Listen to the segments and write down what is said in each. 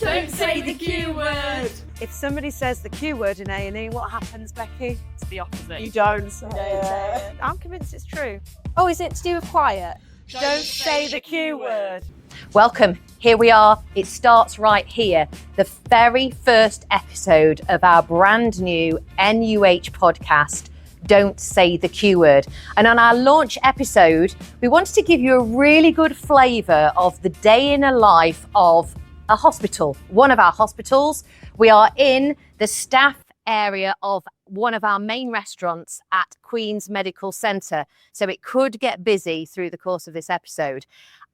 Don't say the Q word. If somebody says the Q word in A&E, what happens, Becky? It's the opposite. You don't say it. I'm convinced it's true. Oh, is it to do with quiet? Don't say the Q word. Welcome. Here we are. It starts right here. The very first episode of our brand new NUH podcast, Don't Say the Q Word. And on our launch episode, we wanted to give you a really good flavour of the day in a life of a hospital, one of our hospitals. We are in the staff area of one of our main restaurants at Queen's Medical Centre. So it could get busy through the course of this episode.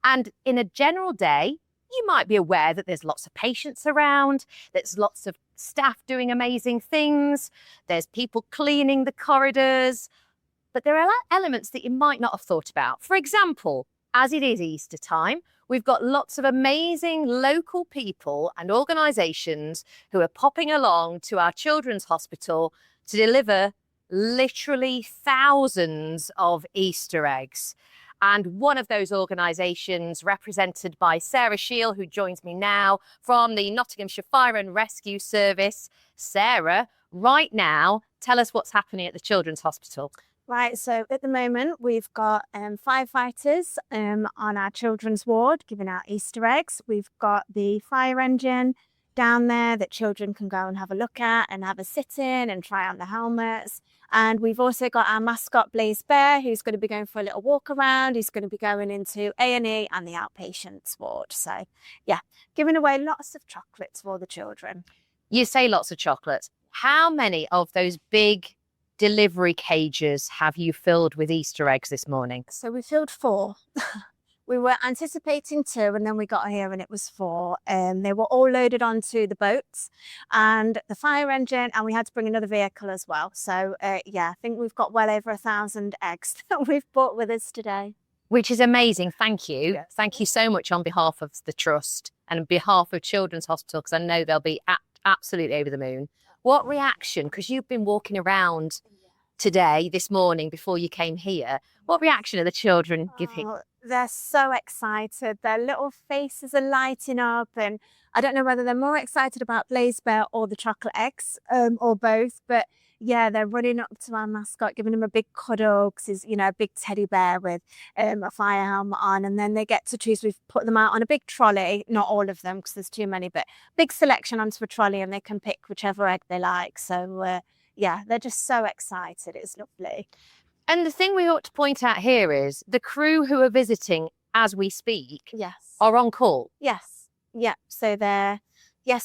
And in a general day, you might be aware that there's lots of patients around, there's lots of staff doing amazing things, there's people cleaning the corridors, but there are elements that you might not have thought about. For example, as it is Easter time, we've got lots of amazing local people and organisations who are popping along to our children's hospital to deliver literally thousands of Easter eggs. And one of those organisations, represented by Sarah Shield, who joins me now from the Nottinghamshire Fire and Rescue Service. Sarah, right now, tell us what's happening at the Children's Hospital. Right, so at the moment we've got firefighters on our children's ward giving out Easter eggs. We've got the fire engine down there that children can go and have a look at and have a sit in and try on the helmets. And we've also got our mascot Blaze Bear, who's going to be going for a little walk around. He's going to be going into A&E and the outpatients ward. So yeah, giving away lots of chocolates for the children. You say lots of chocolates. How many of those big delivery cages have you filled with Easter eggs this morning? So we filled 4. We were anticipating 2 and then we got here and it was 4. They were all loaded onto the boats and the fire engine, and we had to bring another vehicle as well. So yeah, I think we've got well over 1,000 eggs that we've brought with us today. Which is amazing. Thank you. Yes. Thank you so much on behalf of the Trust and on behalf of Children's Hospital, because I know they'll be absolutely over the moon. What reaction, because you've been walking around today, this morning, before you came here, what reaction are the children giving? They're so excited. Their little faces are lighting up, and I don't know whether they're more excited about Blaze Bear or the chocolate eggs, or both, but yeah, they're running up to our mascot, giving him a big cuddle because he's, a big teddy bear with a fire helmet on, and then they get to choose. We've put them out on a big trolley, not all of them because there's too many, but big selection onto a trolley, and they can pick whichever egg they like. So yeah, they're just so excited. It's lovely. And the thing we ought to point out here is the crew who are visiting as we speak are on call. Yes. Yeah. So they're,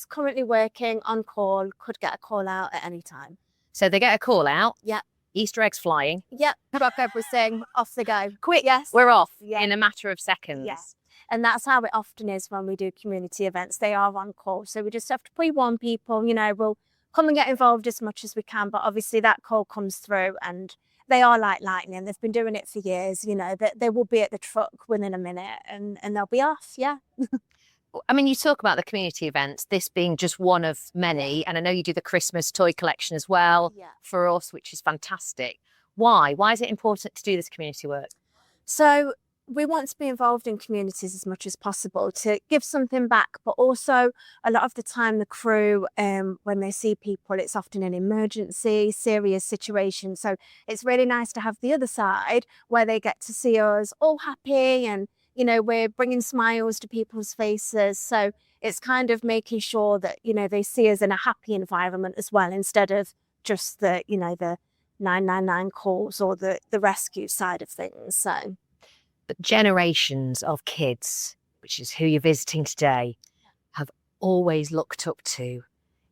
currently working on call, could get a call out at any time. So they get a call out. Yeah. Easter eggs flying. Yep. Drop everything, off they go. Quick, yes. We're off in a matter of seconds. Yes. And that's how it often is when we do community events. They are on call. So we just have to pre-warn people, we'll come and get involved as much as we can. But obviously that call comes through and they are like lightning. They've been doing it for years, they will be at the truck within a minute and they'll be off. Yeah. I mean, you talk about the community events, this being just one of many. And I know you do the Christmas toy collection as well for us, which is fantastic. Why? Why is it important to do this community work? So we want to be involved in communities as much as possible to give something back, but also a lot of the time the crew, when they see people, it's often an emergency, serious situation. So it's really nice to have the other side where they get to see us all happy and, we're bringing smiles to people's faces. So it's kind of making sure that, they see us in a happy environment as well, instead of just the, the 999 calls or the rescue side of things. So. But generations of kids, which is who you're visiting today, have always looked up to.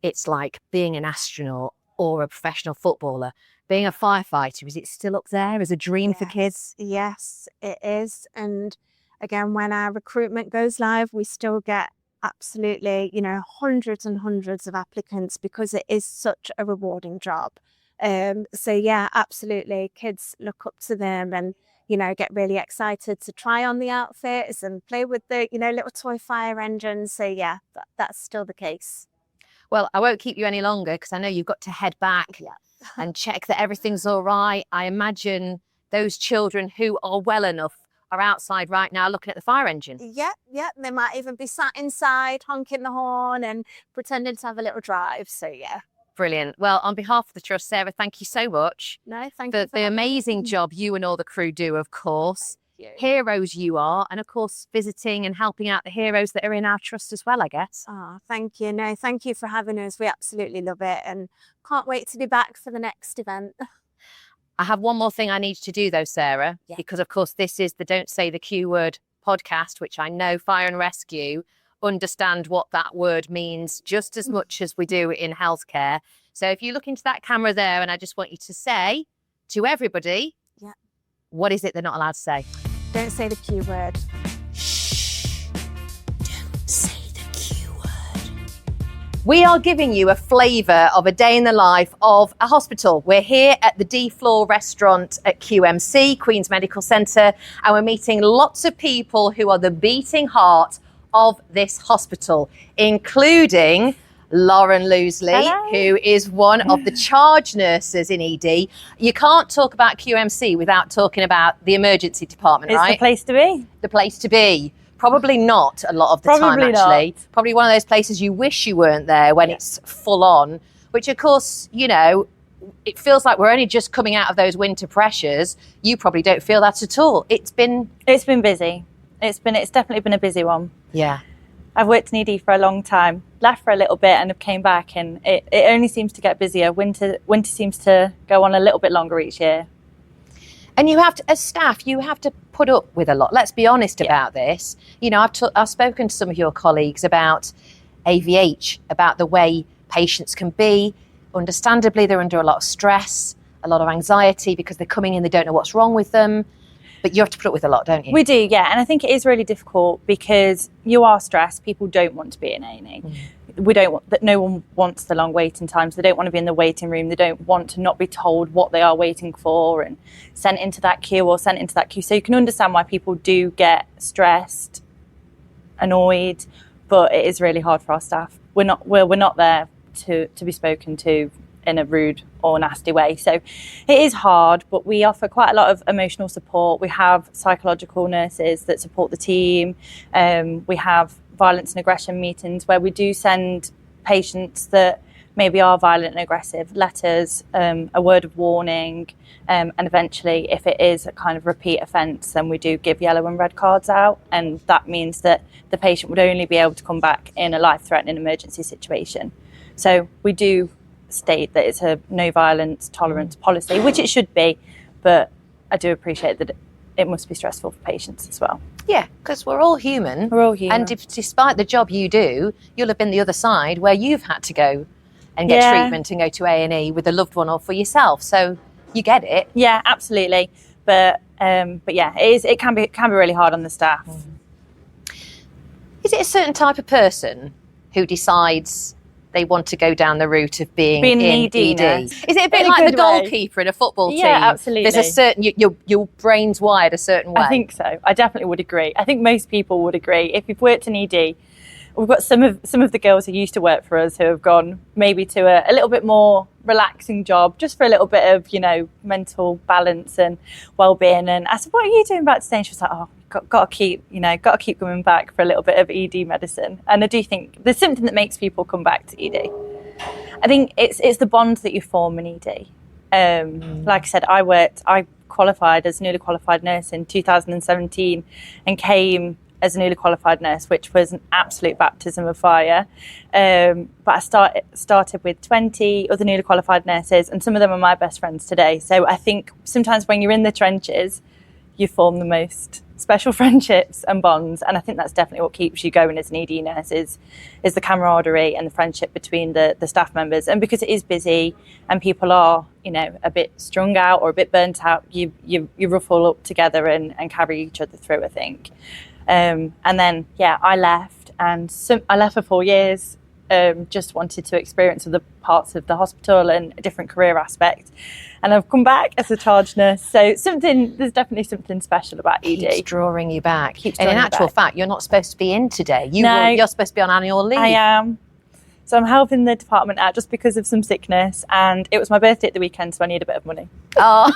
It's like being an astronaut or a professional footballer. Being a firefighter, is it still up there as a dream for kids? Yes, it is. And again, when our recruitment goes live, we still get absolutely, hundreds and hundreds of applicants because it is such a rewarding job. So yeah, absolutely. Kids look up to them and get really excited to try on the outfits and play with the, little toy fire engines. So yeah, that's still the case. Well, I won't keep you any longer because I know you've got to head back and check that everything's all right. I imagine those children who are well enough are outside right now looking at the fire engine. Yeah, they might even be sat inside honking the horn and pretending to have a little drive. So yeah. Brilliant. Well, on behalf of the Trust, Sarah, thank you so much. No, thank for you. the amazing job you and all the crew do, of course. You. Heroes you are, and of course, visiting and helping out the heroes that are in our Trust as well, I guess. Oh, thank you. No, thank you for having us. We absolutely love it and can't wait to be back for the next event. I have one more thing I need to do though, Sarah, because of course this is the Don't Say the Q Word podcast, which I know Fire and Rescue understand what that word means just as much as we do in healthcare. So if you look into that camera there, and I just want you to say to everybody, what is it they're not allowed to say? Don't say the Q word. Shh. Don't say the Q word. We are giving you a flavour of a day in the life of a hospital. We're here at the D Floor restaurant at QMC, Queen's Medical Centre, and we're meeting lots of people who are the beating heart of this hospital, including Lauren Loosley, who is one of the charge nurses in ED. You can't talk about QMC without talking about the emergency department, right? It's the place to be. The place to be. Probably not a lot of the time, actually. Not. Probably one of those places you wish you weren't there when it's full on, which of course, you know, it feels like we're only just coming out of those winter pressures. You probably don't feel that at all. It's been busy. It's definitely been a busy one. Yeah. I've worked in ED for a long time, left for a little bit and have came back, and it only seems to get busier. Winter seems to go on a little bit longer each year. And you have to, as staff, you have to put up with a lot. Let's be honest about this. You know, I've spoken to some of your colleagues about AVH, about the way patients can be. Understandably, they're under a lot of stress, a lot of anxiety because they're coming in, they don't know what's wrong with them. But you have to put up with a lot, don't you? We do, yeah. And I think it is really difficult because you are stressed. People don't want to be in A&E. We don't want that. No one wants the long waiting times. They don't want to be in the waiting room. They don't want to not be told what they are waiting for and sent into that queue or sent into that queue. So you can understand why people do get stressed, annoyed, but it is really hard for our staff. We're not there to be spoken to in a rude or nasty way. So it is hard, but we offer quite a lot of emotional support. We have psychological nurses that support the team. We have violence and aggression meetings where we do send patients that maybe are violent and aggressive letters, a word of warning, and eventually if it is a kind of repeat offence, then we do give yellow and red cards out, and that means that the patient would only be able to come back in a life-threatening emergency situation. So we do state that it's a no violence tolerance policy, which it should be, but I do appreciate that it must be stressful for patients as well. Yeah, because we're all human. We're all human. And despite the job you do, you'll have been the other side where you've had to go and get treatment and go to A&E with a loved one or for yourself. So you get it. Yeah, absolutely. But yeah, it can be really hard on the staff. Is it a certain type of person who decides they want to go down the route of being in ED? Is it a bit like the goalkeeper in a football team? Yeah, absolutely. There's a certain, your brain's wired a certain way. I think so. I definitely would agree. I think most people would agree. If you've worked in ED, we've got some of the girls who used to work for us who have gone maybe to a little bit more relaxing job just for a little bit of, you know, mental balance and well-being. And I said, what are you doing back today? And she was like, oh, got to keep coming back for a little bit of ED medicine. And I do think there's something that makes people come back to ED. I think it's the bonds that you form in ED. Like I said, I qualified as a newly qualified nurse in 2017 and came as a newly qualified nurse, which was an absolute baptism of fire. But I started with 20 other newly qualified nurses, and some of them are my best friends today. So I think sometimes when you're in the trenches, you form the most special friendships and bonds, and I think that's definitely what keeps you going as an ED nurse is the camaraderie and the friendship between the staff members. And because it is busy and people are, you know, a bit strung out or a bit burnt out, you ruffle up together and carry each other through, I think. And then I left, and I left for 4 years. Just wanted to experience other parts of the hospital and a different career aspect. And I've come back as a charge nurse. So there's definitely something special about ED. Keeps drawing you back. And in actual fact, you're not supposed to be in today. You're supposed to be on annual leave. I am. So I'm helping the department out just because of some sickness, and it was my birthday at the weekend, so I need a bit of money. Oh,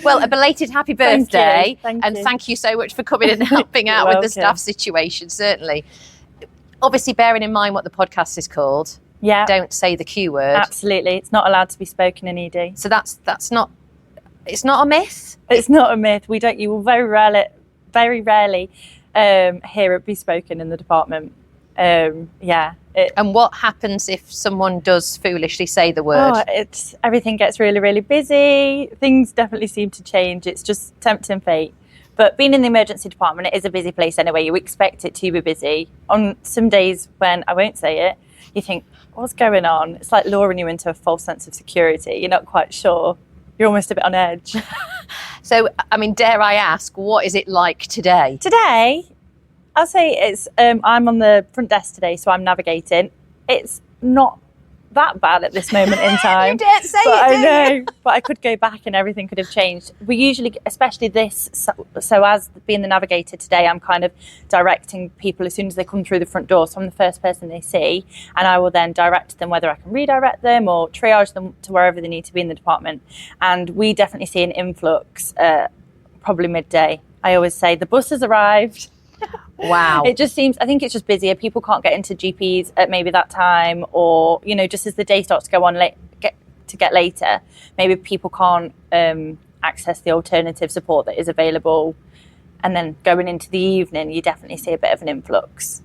well, a belated happy birthday. Thank you. Thank you so much for coming and helping out with the staff situation, certainly. Obviously, bearing in mind what the podcast is called. Yeah. Don't say the Q word. Absolutely. It's not allowed to be spoken in ED. So that's not, it's not a myth? It's not a myth. You will very rarely hear it be spoken in the department. And what happens if someone does foolishly say the word? Everything gets really, really busy. Things definitely seem to change. It's just tempting fate. But being in the emergency department, it is a busy place anyway. You expect it to be busy. On some days when I won't say it, you think, what's going on? It's like luring you into a false sense of security. You're not quite sure. You're almost a bit on edge. So, I mean, dare I ask, what is it like today? Today, I'll say it's, I'm on the front desk today, so I'm navigating. It's not that bad at this moment in time. You didn't say but it, I know, but I could go back and everything could have changed. We usually, especially this, so as being the navigator today, I'm kind of directing people as soon as they come through the front door. So I'm the first person they see, and I will then direct them whether I can redirect them or triage them to wherever they need to be in the department. And we definitely see an influx probably midday. I always say the bus has arrived. Wow. It just seems, I think it's just busier. People can't get into GPs at maybe that time, or, you know, just as the day starts to go on get later, maybe people can't access the alternative support that is available. And then going into the evening, you definitely see a bit of an influx.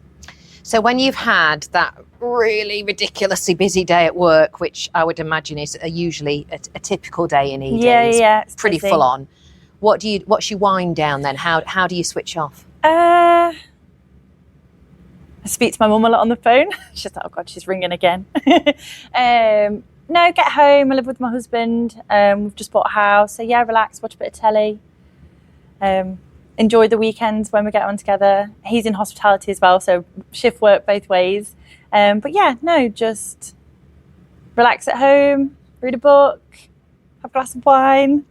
So when you've had that really ridiculously busy day at work, which I would imagine is usually a typical day in ED, it's pretty busy. full on. What's your wind down then? How do you switch off? I speak to my mum a lot on the phone. She's like, oh God, she's ringing again. No, get home. I live with my husband. We've just bought a house. So yeah, relax, watch a bit of telly. Enjoy the weekends when we get on together. He's in hospitality as well, so shift work both ways. But yeah, no, just relax at home, read a book, have a glass of wine.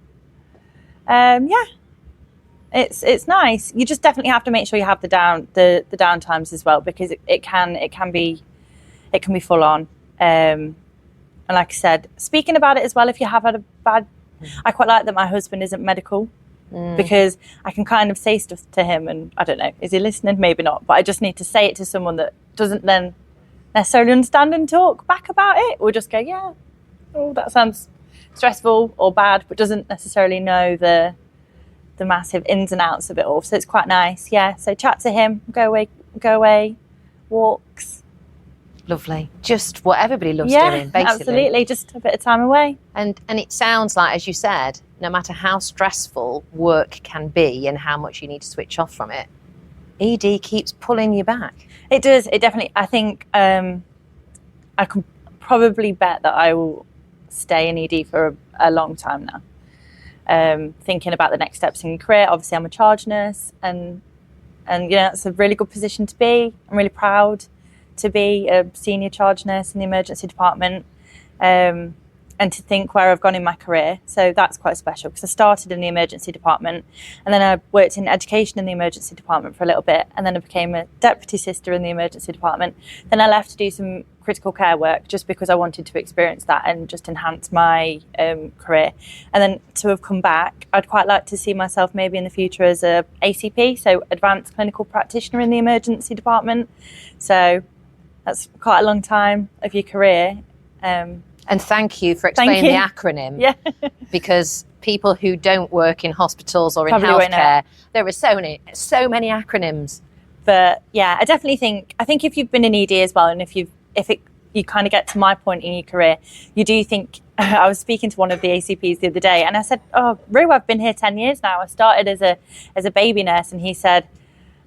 It's nice. You just definitely have to make sure you have the down times as well, because it can be full on. And like I said, speaking about it as well, if you have had a bad, I quite like that my husband isn't medical, because I can kind of say stuff to him, and I don't know, is he listening? Maybe not, but I just need to say it to someone that doesn't then necessarily understand and talk back about it, or just go, yeah, oh, that sounds stressful or bad, but doesn't necessarily know the massive ins and outs of it all. So it's quite nice. Yeah. So chat to him, go away, walks. Lovely. Just what everybody loves doing, basically. Absolutely. Just a bit of time away. And it sounds like, as you said, no matter how stressful work can be and how much you need to switch off from it, ED keeps pulling you back. It does. It definitely, I think I can probably bet that I will stay in ED for a long time now. Thinking about the next steps in your career. Obviously, I'm a charge nurse, and you know, it's a really good position to be. I'm really proud to be a senior charge nurse in the emergency department, and to think where I've gone in my career. So that's quite special, because I started in the emergency department, and then I worked in education in the emergency department for a little bit, and then I became a deputy sister in the emergency department. Then I left to do some critical care work, just because I wanted to experience that and just enhance my career. And then to have come back, I'd quite like to see myself maybe in the future as a ACP, so advanced clinical practitioner in the emergency department. So that's quite a long time of your career. And thank you for explaining the acronym. Yeah. Because people who don't work in hospitals or in Probably won't know. healthcare, there are so many acronyms. But yeah, I definitely think if you've been in ED as well, and if you kind of get to my point in your career, you do think. I was speaking to one of the ACPs the other day, and I said, "Oh, Rue, I've been here 10 years now. I started as a baby nurse," and he said.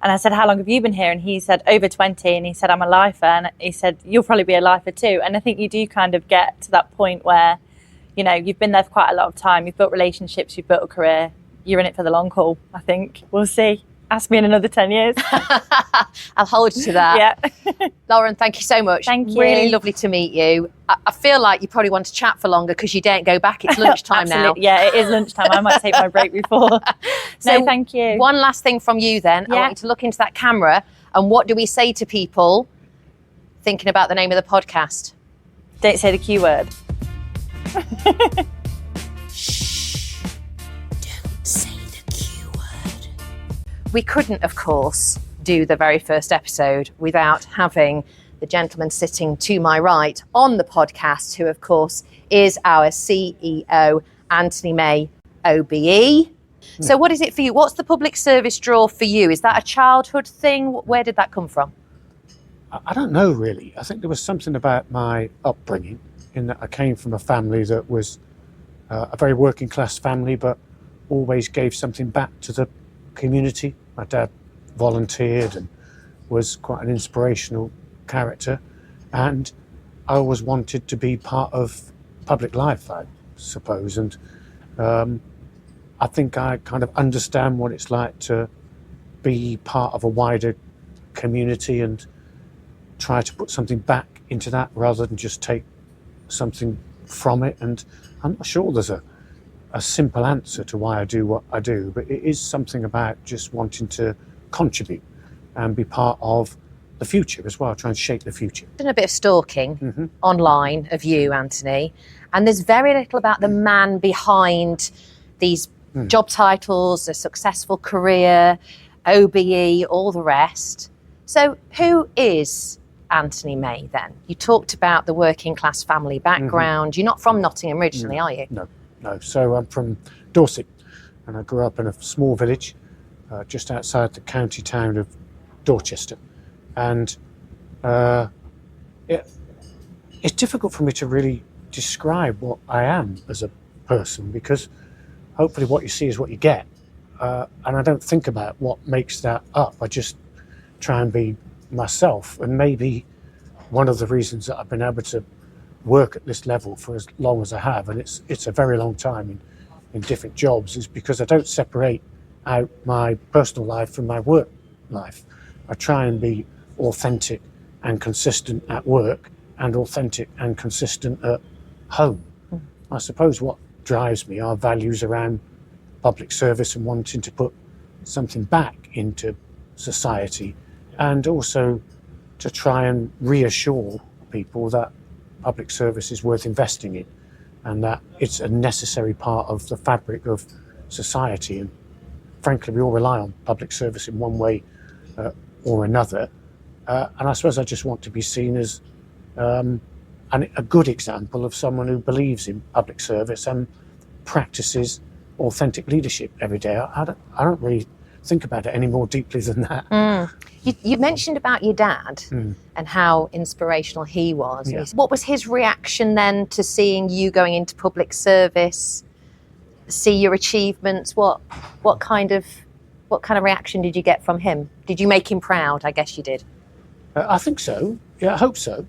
And I said, how long have you been here? And he said, over 20. And he said, I'm a lifer. And he said, you'll probably be a lifer too. And I think you do kind of get to that point where, you know, you've been there for quite a lot of time. You've built relationships, you've built a career. You're in it for the long haul, I think. We'll see. Ask me in another 10 years. I'll hold you to that. Yeah. Lauren, thank you so much. Thank you. Really lovely to meet you. I feel like you probably want to chat for longer because you don't go back. It's lunchtime now. Yeah, it is lunchtime. I might take my break before. No, thank you. One last thing from you then. Yeah. I want you to look into that camera, and what do we say to people thinking about the name of the podcast? Don't say the Q word. We couldn't, of course, do the very first episode without having the gentleman sitting to my right on the podcast, who, of course, is our CEO, Anthony May, OBE. So what is it for you? What's the public service draw for you? Is that a childhood thing? Where did that come from? I don't know, really. I think there was something about my upbringing in that I came from a family that was a very working class family, but always gave something back to the community. My dad volunteered and was quite an inspirational character, and I always wanted to be part of public life, I suppose, and I think I kind of understand what it's like to be part of a wider community and try to put something back into that rather than just take something from it. And I'm not sure there's a simple answer to why I do what I do, but it is something about just wanting to contribute and be part of the future as well, try and shape the future. I've done a bit of stalking online of you, Anthony, and there's very little about the man behind these job titles, a successful career, OBE, all the rest. So who is Anthony May then? You talked about the working class family background. You're not from Nottingham originally, are you? No. So I'm from Dorset, and I grew up in a small village just outside the county town of Dorchester. And it's difficult for me to really describe what I am as a person, because hopefully what you see is what you get. And I don't think about what makes that up. I just try and be myself. And maybe one of the reasons that I've been able to work at this level for as long as I have, and it's a very long time in different jobs, is because I don't separate out my personal life from my work life. I try and be authentic and consistent at work and authentic and consistent at home. I suppose what drives me are values around public service and wanting to put something back into society, and also to try and reassure people that public service is worth investing in and that it's a necessary part of the fabric of society. And frankly, we all rely on public service in one way or another. And I suppose I just want to be seen as a good example of someone who believes in public service and practices authentic leadership every day. I don't really think about it any more deeply than that. You mentioned about your dad and how inspirational he was. Yeah. What was his reaction then to seeing you going into public service, see your achievements? What kind of reaction did you get from him? Did you make him proud? I guess you did. I think so. Yeah, I hope so.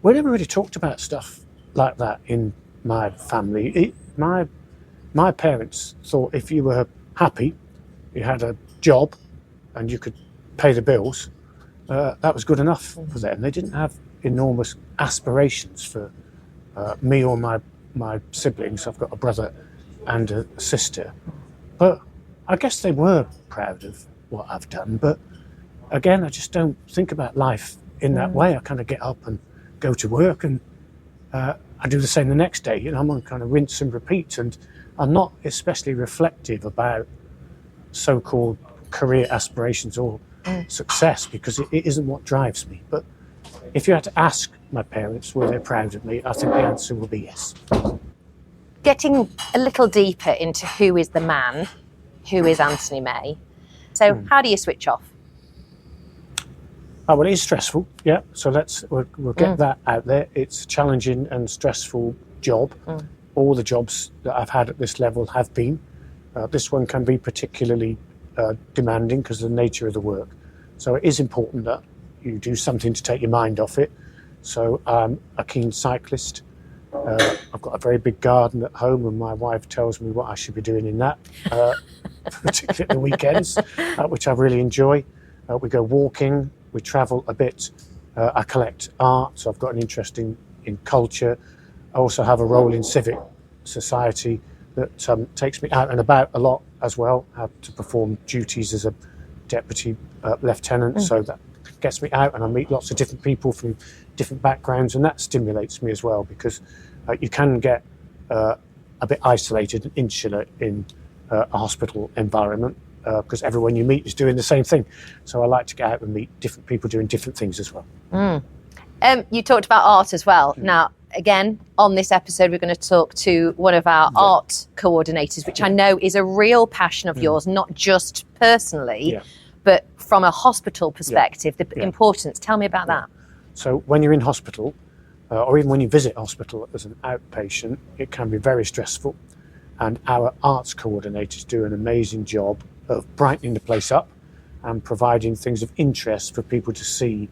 We never really talked about stuff like that in my family. My parents thought if you were happy, you had a job and you could pay the bills, that was good enough for them. They didn't have enormous aspirations for me or my siblings. I've got a brother and a sister. But I guess they were proud of what I've done. But again, I just don't think about life in that way. I kind of get up and go to work, and I do the same the next day. You know, I'm on kind of rinse and repeat, and I'm not especially reflective about so-called career aspirations or success, because it isn't what drives me. But if you had to ask my parents were they proud of me, I think the answer will be yes. Getting a little deeper into who is the man, who is Anthony May. So how do you switch off? Oh, well, it is stressful, yeah. So we'll get that out there. It's a challenging and stressful job. All the jobs that I've had at this level have been. This one can be particularly demanding because of the nature of the work. So it is important that you do something to take your mind off it. So I'm a keen cyclist. I've got a very big garden at home, and my wife tells me what I should be doing in that, particularly at the weekends, which I really enjoy. We go walking, we travel a bit. I collect art, so I've got an interest in culture. I also have a role in civic society that takes me out and about a lot as well. I have to perform duties as a deputy lieutenant, so that gets me out and I meet lots of different people from different backgrounds, and that stimulates me as well, because you can get a bit isolated and insular in a hospital environment, because everyone you meet is doing the same thing. So I like to get out and meet different people doing different things as well. You talked about art as well. Now, again, on this episode, we're going to talk to one of our art coordinators, which I know is a real passion of yours, not just personally, but from a hospital perspective, the importance. Tell me about that. So when you're in hospital, or even when you visit hospital as an outpatient, it can be very stressful. And our arts coordinators do an amazing job of brightening the place up and providing things of interest for people to see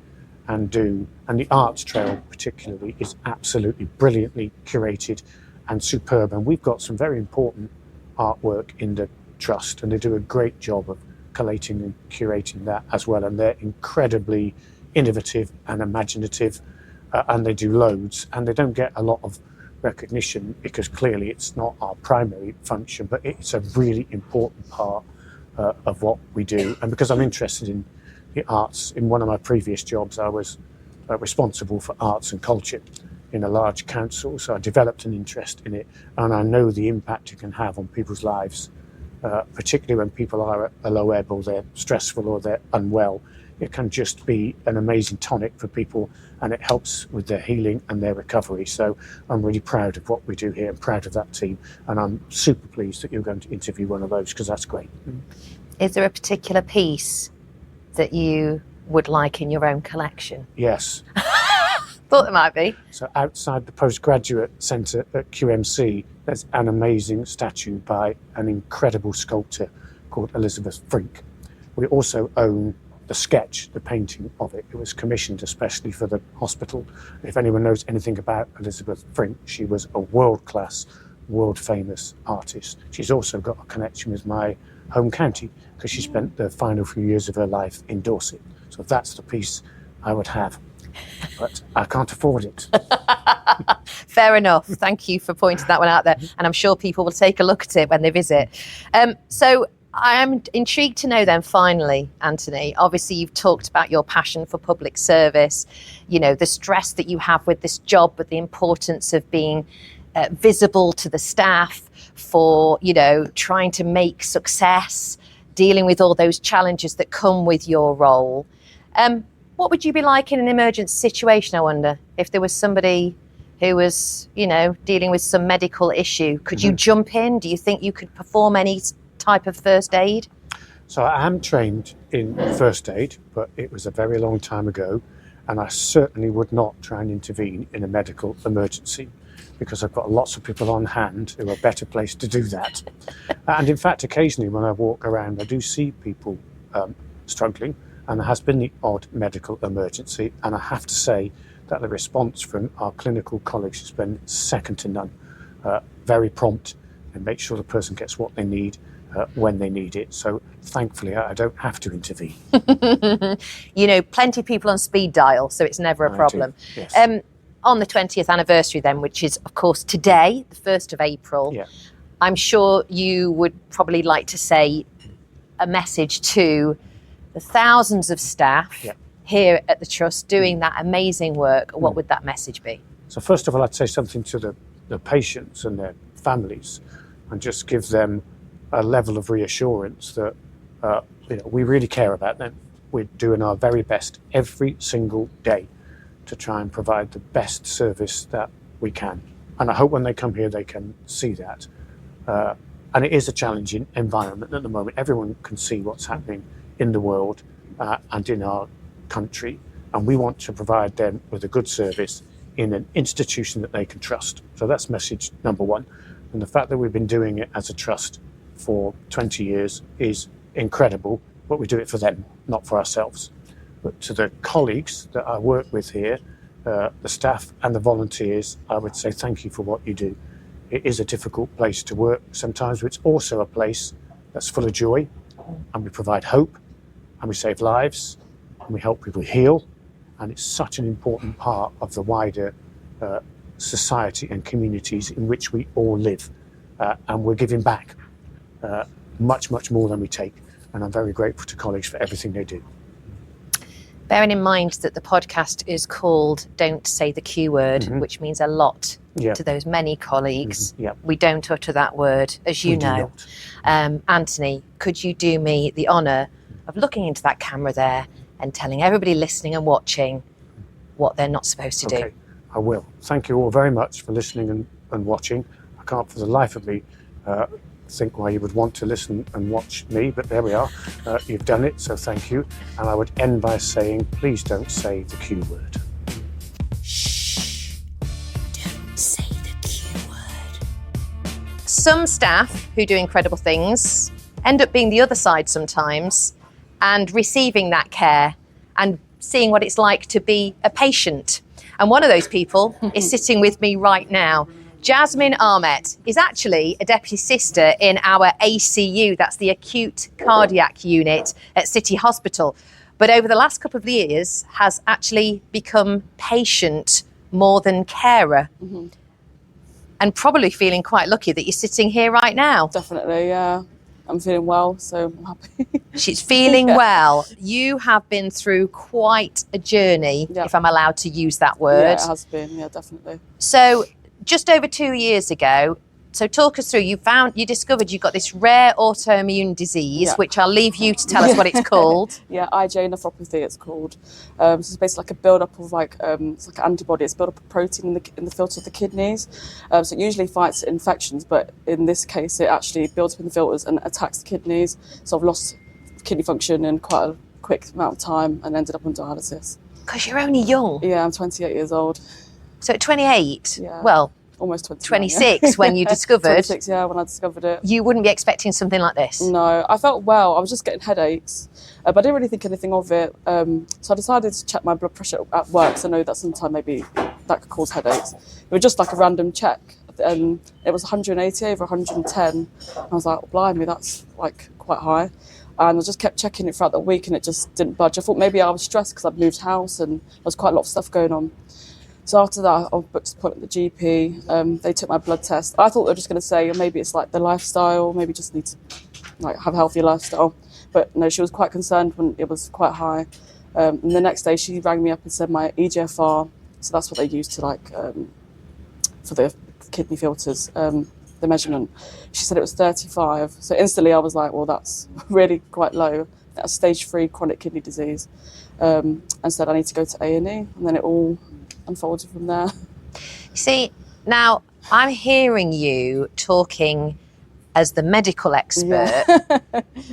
and do. And the arts trail particularly is absolutely brilliantly curated and superb. And we've got some very important artwork in the trust, and they do a great job of collating and curating that as well. And they're incredibly innovative and imaginative, and they do loads, and they don't get a lot of recognition because clearly it's not our primary function, but it's a really important part of what we do. And because I'm interested in the arts, in one of my previous jobs I was responsible for arts and culture in a large council, so I developed an interest in it, and I know the impact it can have on people's lives, particularly when people are at a low ebb or they're stressful or they're unwell. It can just be an amazing tonic for people, and it helps with their healing and their recovery. So I'm really proud of what we do here and proud of that team, and I'm super pleased that you're going to interview one of those, because that's great. Is there a particular piece that you would like in your own collection? Yes. Thought there might be. So outside the postgraduate centre at QMC, there's an amazing statue by an incredible sculptor called Elizabeth Frink. We also own the sketch, the painting of it. It was commissioned especially for the hospital. If anyone knows anything about Elizabeth Frink, she was a world-class, world-famous artist. She's also got a connection with my home county, because she spent the final few years of her life in Dorset. So that's the piece I would have, but I can't afford it. Fair enough. Thank you for pointing that one out there. And I'm sure people will take a look at it when they visit. So I'm intrigued to know then, finally, Anthony, obviously you've talked about your passion for public service, you know, the stress that you have with this job, but the importance of being visible to the staff, for, you know, trying to make success, dealing with all those challenges that come with your role. What would you be like in an emergency situation, I wonder, if there was somebody who was, you know, dealing with some medical issue? Could you jump in? Do you think you could perform any type of first aid? So I am trained in first aid, but it was a very long time ago, and I certainly would not try and intervene in a medical emergency, because I've got lots of people on hand who are better placed to do that. And in fact, occasionally when I walk around, I do see people struggling, and there has been the odd medical emergency, and I have to say that the response from our clinical colleagues has been second to none. Very prompt, and make sure the person gets what they need when they need it. So thankfully I don't have to intervene. You know, plenty of people on speed dial, so it's never a problem. Yes. On the 20th anniversary then, which is of course today, the 1st of April, I'm sure you would probably like to say a message to the thousands of staff here at the Trust doing that amazing work. What would that message be? So first of all, I'd say something to the patients and their families, and just give them a level of reassurance that you know, we really care about them. We're doing our very best every single day to try and provide the best service that we can. And I hope when they come here, they can see that. And it is a challenging environment at the moment. Everyone can see what's happening in the world and in our country. And we want to provide them with a good service in an institution that they can trust. So that's message number one. And the fact that we've been doing it as a trust for 20 years is incredible, but we do it for them, not for ourselves. But to the colleagues that I work with here, the staff and the volunteers, I would say thank you for what you do. It is a difficult place to work sometimes, but it's also a place that's full of joy, and we provide hope, and we save lives, and we help people heal, and it's such an important part of the wider society and communities in which we all live, and we're giving back much, much more than we take, and I'm very grateful to colleagues for everything they do. Bearing in mind that the podcast is called Don't Say the Q Word, which means a lot to those many colleagues. We don't utter that word, as you know. Anthony, could you do me the honour of looking into that camera there and telling everybody listening and watching what they're not supposed to do? I will. Thank you all very much for listening and watching. I can't for the life of me think why you would want to listen and watch me, but there we are. You've done it, so thank you. And I would end by saying, please don't say the Q word. Shh. Don't say the Q word. Some staff who do incredible things end up being the other side sometimes and receiving that care and seeing what it's like to be a patient. And one of those people is sitting with me right now. Jasmine Ahmet is actually a deputy sister in our ACU, that's the acute cardiac unit at City Hospital. But over the last couple of years has actually become patient more than carer. And probably feeling quite lucky that you're sitting here right now. Definitely, yeah. I'm feeling well, so I'm happy. She's feeling well. You have been through quite a journey, if I'm allowed to use that word. Yeah, it has been, yeah, definitely. So just over 2 years ago, so talk us through, you discovered you've got this rare autoimmune disease, which I'll leave you to tell us what it's called. Yeah, IgA nephropathy it's called. So it's basically like a build-up of it's like an antibody. It's built up of protein in the filter of the kidneys. So it usually fights infections, but in this case it actually builds up in the filters and attacks the kidneys. So I've lost kidney function in quite a quick amount of time and ended up on dialysis. Because you're only young. Yeah, I'm 28 years old. So at 28, well, almost 29, 26 when you discovered. 26, yeah, when I discovered it. You wouldn't be expecting something like this? No, I felt well. I was just getting headaches, but I didn't really think anything of it. So I decided to check my blood pressure at work, so I know that sometimes maybe that could cause headaches. It was just like a random check, and it was 180 over 110. I was like, oh, blimey, that's like quite high. And I just kept checking it throughout the week, and it just didn't budge. I thought maybe I was stressed because I'd moved house, and there was quite a lot of stuff going on. So after that, I booked an appointment at the GP. They took my blood test. I thought they were just going to say, maybe it's like the lifestyle, maybe just need to have a healthier lifestyle. But no, she was quite concerned when it was quite high. And the next day, she rang me up and said my EGFR, so that's what they use to for the kidney filters, the measurement. She said it was 35. So instantly, I was like, well, that's really quite low. That's stage 3 chronic kidney disease. And said I need to go to A&E, and then it all unfolded from there. See, now I'm hearing you talking as the medical expert,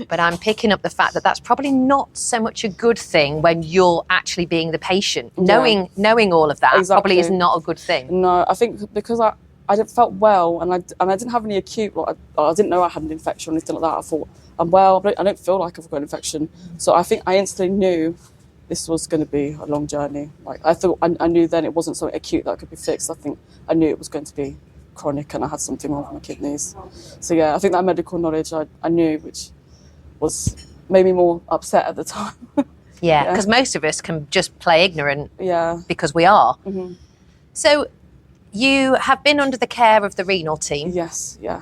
but I'm picking up the fact that that's probably not so much a good thing when you're actually being the patient. Knowing all of that probably is not a good thing. No, I think because I felt well and I didn't have any acute, I didn't know I had an infection or anything like that. I thought, I'm well, but I don't feel like I've got an infection. So I think I instantly knew this was going to be a long journey. I knew then it wasn't something acute that could be fixed. I think I knew it was going to be chronic and I had something wrong with my kidneys. So yeah, I think that medical knowledge I knew, which made me more upset at the time. Yeah, because most of us can just play ignorant. Yeah. Because we are. Mm-hmm. So you have been under the care of the renal team. Yes, yeah.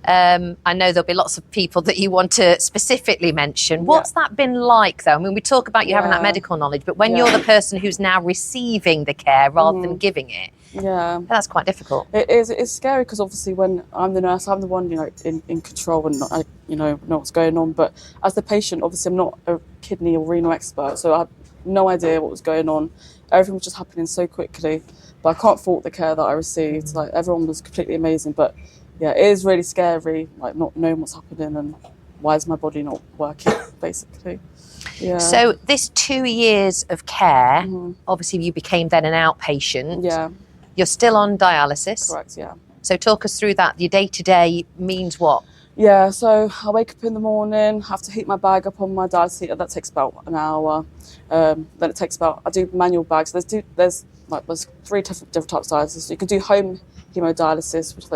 I know there'll be lots of people that you want to specifically mention. What's that been like, though? I mean, we talk about you having that medical knowledge, but when you're the person who's now receiving the care rather than giving it, that's quite difficult. It is. It's scary because obviously when I'm the nurse, I'm the one, in control and I, know what's going on. But as the patient, obviously I'm not a kidney or renal expert, so I had no idea what was going on. Everything was just happening so quickly. But I can't fault the care that I received. Everyone was completely amazing, but yeah, it is really scary, not knowing what's happening and why is my body not working, basically. Yeah. So this 2 years of care, obviously you became then an outpatient. Yeah. You're still on dialysis. Correct, yeah. So talk us through that. Your day-to-day means what? Yeah, so I wake up in the morning, have to heat my bag up on my dialysis heater. That takes about an hour. Then it takes I do manual bags. There's 3 different types of dialysis. You can do home hemodialysis, which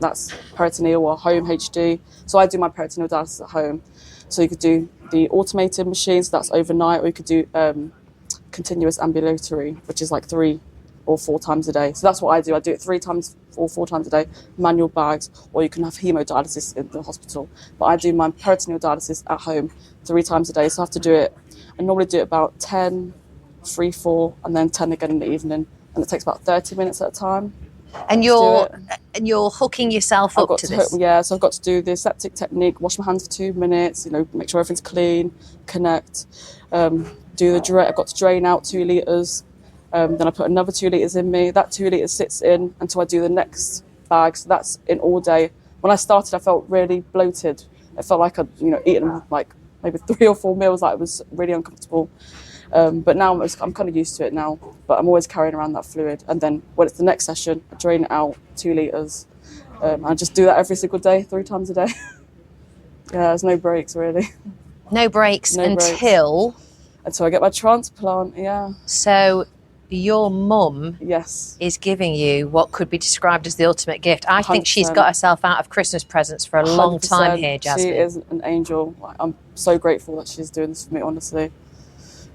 that's peritoneal or home HD. So I do my peritoneal dialysis at home. So you could do the automated machines, that's overnight, or you could do continuous ambulatory, which is 3 or 4 times a day. So that's what I do. I do it 3 times or 4 times a day, manual bags, or you can have hemodialysis in the hospital. But I do my peritoneal dialysis at home 3 times a day. So I have to do it I normally do it about 10, 3, 4, and then 10 again in the evening. And it takes about 30 minutes at a time. And you're hooking yourself up to this? So I've got to do the aseptic technique, wash my hands for 2 minutes, make sure everything's clean, connect, do the drain. I've got to drain out 2 litres. Then I put another 2 litres in me. That 2 litres sits in until I do the next bag. So that's in all day. When I started, I felt really bloated. I felt like I'd, eaten like maybe 3 or 4 meals. Like it was really uncomfortable. But now I'm kind of used to it now. But I'm always carrying around that fluid. And then when it's the next session, I drain it out 2 litres. I just do that every single day, 3 times a day. Yeah, there's no breaks really. No breaks until I get my transplant. Yeah. So your mum yes is giving you what could be described as the ultimate gift. I think she's got herself out of Christmas presents for a long time here, Jasmine. She is an angel. I'm so grateful that she's doing this for me, honestly.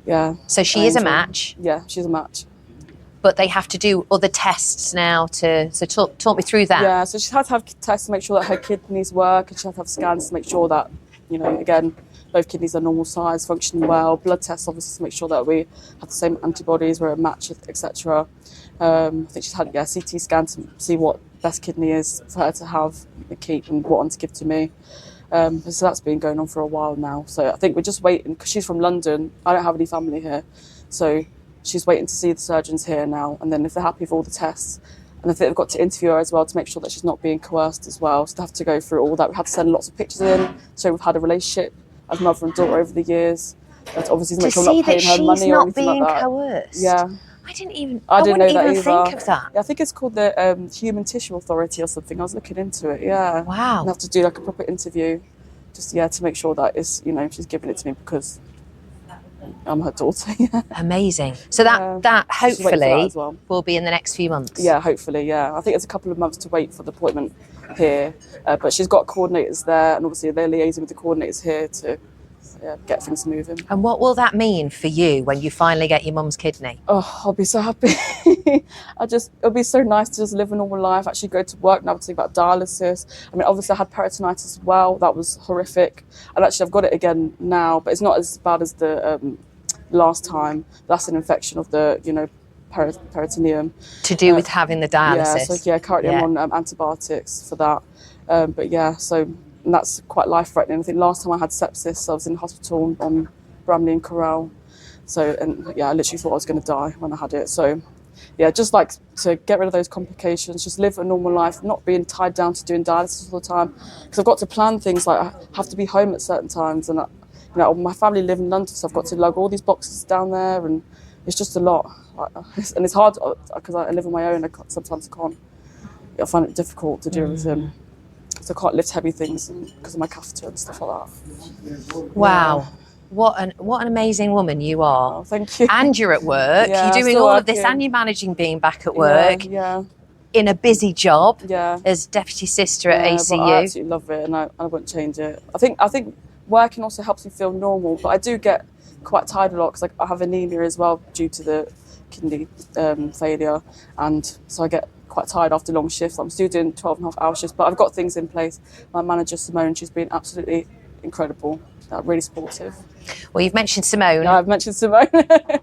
Yeah. So she is a match. Yeah, she's a match. But they have to do other tests now so talk me through that. Yeah, so she had to have tests to make sure that her kidneys work, and she had to have scans to make sure that, again, both kidneys are normal size, functioning well. Blood tests, obviously, to make sure that we have the same antibodies, we're a match, etc. I think she's had a CT scan to see what best kidney is for her to have, keep, and what one to give to me. So that's been going on for a while now. So I think we're just waiting, because she's from London. I don't have any family here. So she's waiting to see the surgeons here now. And then if they're happy with all the tests, and I think they've got to interview her as well to make sure that she's not being coerced as well. So they have to go through all that. We had to send lots of pictures in. So we've had a relationship as mother and daughter over the years. That's obviously to make sure I'm not paying her money or anything like that. To see that she's not being coerced. Yeah. I didn't even think of that. Yeah, I think it's called the Human Tissue Authority or something. I was looking into it, yeah. Wow. And I have to do like a proper interview, just to make sure that it's, she's giving it to me because I'm her daughter. Yeah. Amazing. So that hopefully will be in the next few months. Yeah, hopefully, yeah. I think it's a couple of months to wait for the appointment here, but she's got coordinators there, and obviously they're liaising with the coordinators here to get things moving. And what will that mean for you when you finally get your mum's kidney? Oh, I'll be so happy. It'll be so nice to just live a normal life, actually go to work, now to think about dialysis. I mean, obviously I had peritonitis as well. That was horrific. And actually I've got it again now, but it's not as bad as the last time. That's an infection of the, peritoneum. To do with having the dialysis? Yeah, so currently I'm on antibiotics for that. And that's quite life-threatening. I think last time I had sepsis, I was in hospital on Bramley and Corral. I literally thought I was going to die when I had it. So, yeah, just like to get rid of those complications, just live a normal life, not being tied down to doing dialysis all the time. Because I've got to plan things like I have to be home at certain times, and my family live in London, so I've got to lug all these boxes down there, and it's just a lot. And it's hard because I live on my own. Sometimes I find it difficult to do everything. So I can't lift heavy things because of my catheter and stuff like that. Wow. Yeah. What an amazing woman you are. Oh, thank you. And you're at work. Yeah, you're doing all of this and you're managing being back at work. Yeah. In a busy job. Yeah. As deputy sister at ACU. But I absolutely love it, and I wouldn't change it. I think working also helps me feel normal, but I do get quite tired a lot because I have anemia as well due to the kidney failure, and so I get quite tired after long shifts. I'm still doing 12.5-hour shifts, but I've got things in place. My manager, Simone, she's been absolutely incredible, really supportive. Well, you've mentioned Simone. Yeah, I've mentioned Simone.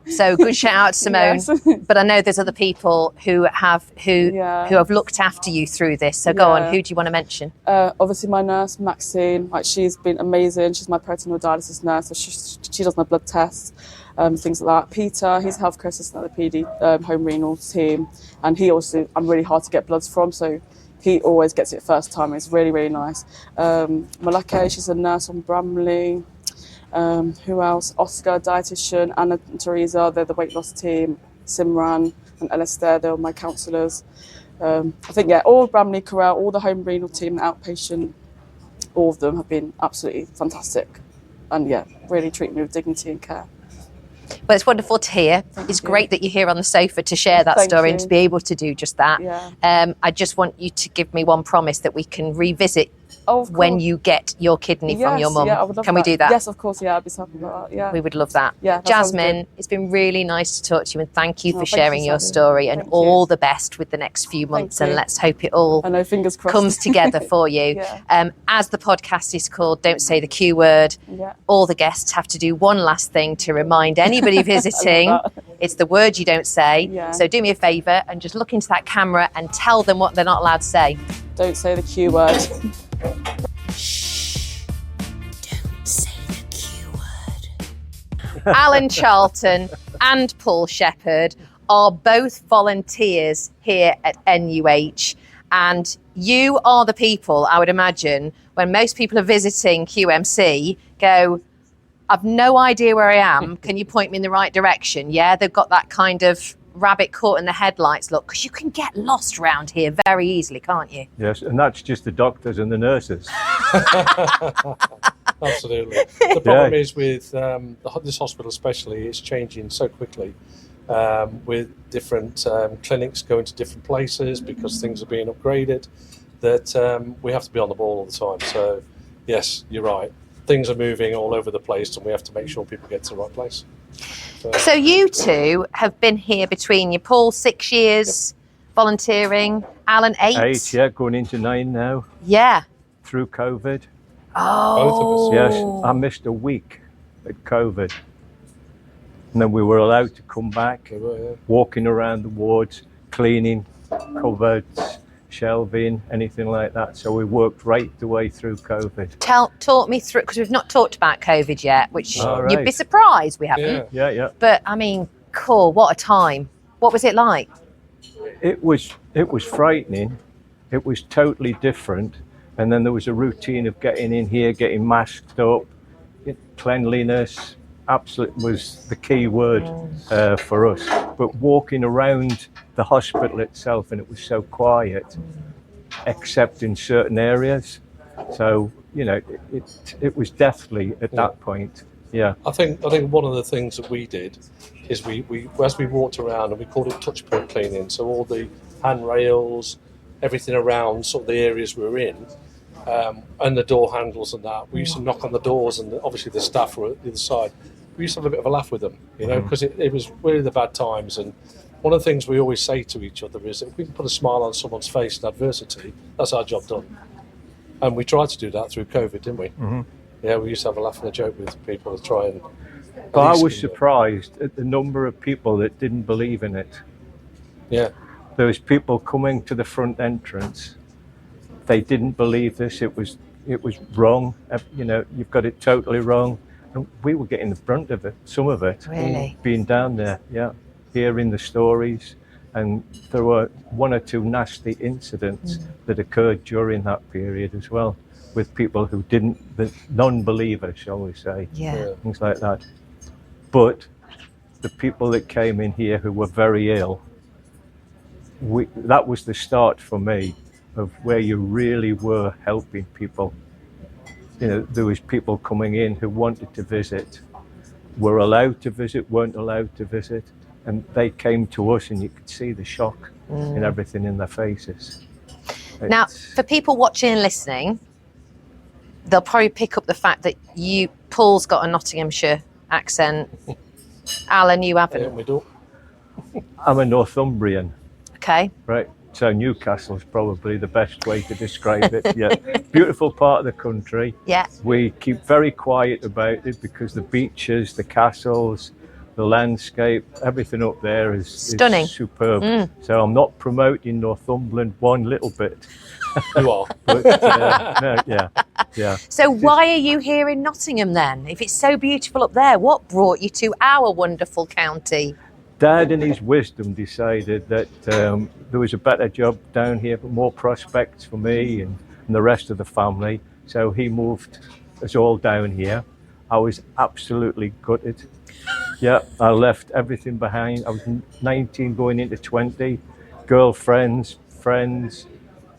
So good shout out to Simone. Yes. But I know there's other people who have looked after you through this. So go on, who do you want to mention? Obviously my nurse, Maxine, she's been amazing. She's my peritoneal dialysis nurse, so she does my blood tests. Things like that. Peter, he's a healthcare assistant at the PD home renal team, and I'm really hard to get bloods from, so he always gets it first time. It's really, really nice. Malake, she's a nurse on Bramley. Who else? Oscar, dietitian, Anna and Teresa, they're the weight loss team. Simran and Alistair, they're my counsellors. I think, all Bramley, Corral, all the home renal team, outpatient, all of them have been absolutely fantastic, and really treat me with dignity and care. Well, it's wonderful to hear. It's great that you're here on the sofa to share that story and to be able to do just that. Yeah. I just want you to give me one promise that we can revisit Oh, of when course. you get your kidney from your mum? Yeah, I would love Can that. we do that? Yes, of course. Yeah, I'd be so happy about that. Yeah. We would love that. Yeah, that sounds Jasmine, good. it's been really nice to talk to you, and thank you for Thank you, sharing your Sally. story, and Thank you. all the best with the next few months. And you. let's hope it all I know, fingers crossed. comes together for you. Yeah. As the podcast is called Don't Say the Q Word, Yeah. all the guests have to do one last thing to remind anybody visiting. that. It's the word you don't say. Yeah. So do me a favour and just look into that camera and tell them what they're not allowed to say. Don't say the Q word. Alan Charlton and Paul Shepherd are both volunteers here at NUH, and you are the people, I would imagine, when most people are visiting QMC, go, I've no idea where I am, can you point me in the right direction? Yeah, they've got that kind of rabbit caught in the headlights look, because you can get lost around here very easily, can't you? Yes, and that's just the doctors and the nurses. Absolutely. The problem is with this hospital especially, it's changing so quickly with different clinics going to different places because things are being upgraded that we have to be on the ball all the time. So yes, you're right. Things are moving all over the place and we have to make sure people get to the right place. So you two have been here between you, Paul, 6 years volunteering, Alan, 8? 8, yeah, going into 9 now Yeah. through COVID. Oh. Both of us. Yes, I missed a week at COVID. And then we were allowed to come back, walking around the wards, cleaning cupboards, shelving, anything like that. So we worked right the way through COVID. Talk me through, because we've not talked about COVID yet, which All you'd be right. surprised we haven't. Yeah. But I mean, cool, what a time. What was it like? It was frightening. It was totally different. And then there was a routine of getting in here, getting masked up, cleanliness. Absolutely was the key word for us. But walking around the hospital itself, and it was so quiet, except in certain areas. So it was deathly at that point. Yeah. I think one of the things that we did is we as we walked around, and we called it touch point cleaning. So all the handrails, everything around sort of the areas we were in, and the door handles and that. We used to knock on the doors, and obviously the staff were at the other side. We used to have a bit of a laugh with them, because it was really the bad times. And one of the things we always say to each other is that if we can put a smile on someone's face in adversity, that's our job done. And we tried to do that through COVID, didn't we? Mm-hmm. Yeah, we used to have a laugh and a joke with people to try and... But I was surprised at the number of people that didn't believe in it. Yeah. There was people coming to the front entrance. They didn't believe this. It was wrong. You've got it totally wrong. And we were getting the brunt of it, some of it. Really? Being down there, hearing the stories. And there were 1 or 2 nasty incidents that occurred during that period as well, with people who the non-believers, shall we say, things like that. But the people that came in here who were very ill, that was the start for me of where you really were helping people. There was people coming in who wanted to visit, were allowed to visit, weren't allowed to visit, and they came to us, and you could see the shock in everything in their faces. Now, for people watching and listening, they'll probably pick up the fact that Paul's got a Nottinghamshire accent. Alan, you haven't. Yeah, we do. I'm a Northumbrian. Okay. Right. So Newcastle's probably the best way to describe it. Yeah. Beautiful part of the country. Yeah. We keep very quiet about it because the beaches, the castles, the landscape, everything up there is stunning. Is superb. So I'm not promoting Northumberland one little bit. You are. But, yeah. So why are you here in Nottingham then? If it's so beautiful up there, what brought you to our wonderful county? Dad, in his wisdom, decided that there was a better job down here, more prospects for me and the rest of the family. So he moved us all down here. I was absolutely gutted. Yeah, I left everything behind. I was 19 going into 20, girlfriends, friends,